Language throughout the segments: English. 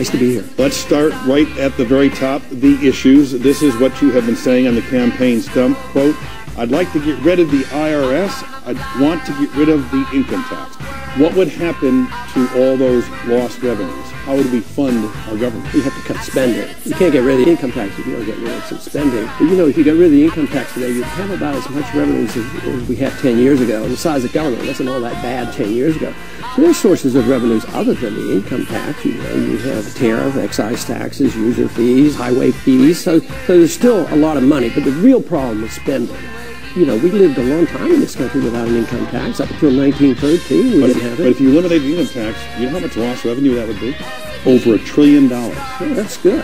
Nice to be here. Let's start right at the very top, the issues. This is what you have been saying on the campaign stump. Quote, I'd like to get rid of the IRS. I'd want to get rid of the income tax. What would happen to all those lost revenues? How would we fund our government? You have to cut spending. You can't get rid of the income tax if you don't get rid of some spending. But you know, if you get rid of the income tax today, you'd have about as much revenues as we had 10 years ago. The size of government wasn't all that bad 10 years ago. So there's sources of revenues other than the income tax. You know, you have tariff, excise taxes, user fees, highway fees. So there's still a lot of money. But the real problem is spending. You know, we lived a long time in this country without an income tax. Up until 1913, we didn't have it. But if you eliminate the income tax, you know how much lost revenue that would be? Over $1 trillion. Yeah, that's good.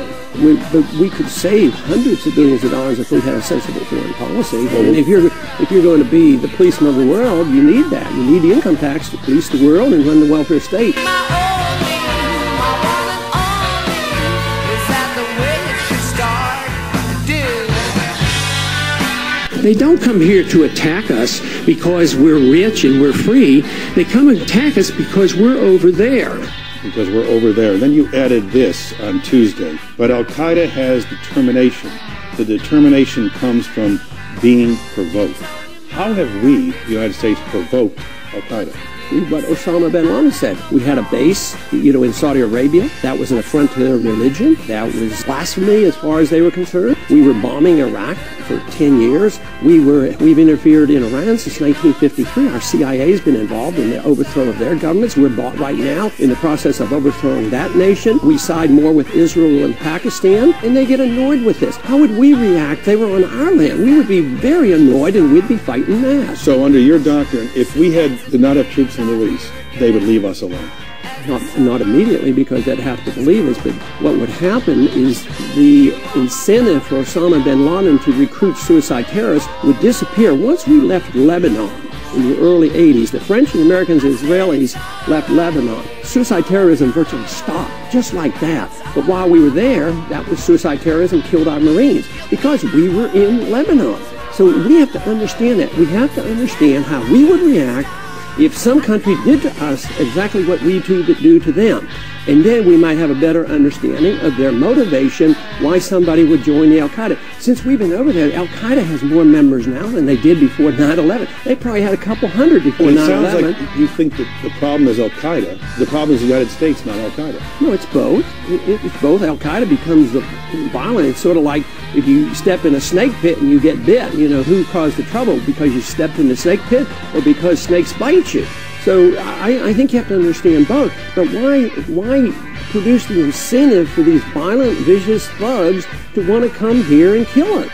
But we could save hundreds of billions of dollars if we had a sensible foreign policy. And if you're going to be the policeman of the world, you need that. You need the income tax to police the world and run the welfare state. They don't come here to attack us because we're rich and we're free. They come and attack us because we're over there. Because we're over there. Then you added this on Tuesday. But Al-Qaeda has determination. The determination comes from being provoked. How have we, the United States, provoked Al-Qaeda? What Osama bin Laden said. We had a base, you know, in Saudi Arabia. That was an affront to their religion. That was blasphemy as far as they were concerned. We were bombing Iraq for 10 years. We've interfered in Iran since 1953. Our CIA has been involved in the overthrow of their governments. We're right now in the process of overthrowing that nation. We side more with Israel and Pakistan, and they get annoyed with this. How would we react? They were on our land. We would be very annoyed, and we'd be fighting mad. So under your doctrine, if we did not have troops in the Middle East, they would leave us alone. Not immediately, because they'd have to believe us, but what would happen is the incentive for Osama bin Laden to recruit suicide terrorists would disappear. Once we left Lebanon in the early 80s, the French and Americans and Israelis left Lebanon. Suicide terrorism virtually stopped, just like that. But while we were there, that was suicide terrorism killed our Marines, because we were in Lebanon. So we have to understand that. We have to understand how we would react if some country did to us exactly what we do to them. And then we might have a better understanding of their motivation, why somebody would join the Al-Qaeda. Since we've been over there, Al-Qaeda has more members now than they did before 9/11. They probably had a couple hundred before 9/11. It sounds like you think that the problem is Al-Qaeda. The problem is the United States, not Al-Qaeda. No, it's both. It's both. Al-Qaeda becomes the violent. It's sort of like if you step in a snake pit and you get bit. You know, who caused the trouble? Because you stepped in the snake pit, or because snakes bite you? So I think you have to understand both. But why produce the incentive for these violent, vicious thugs to want to come here and kill us?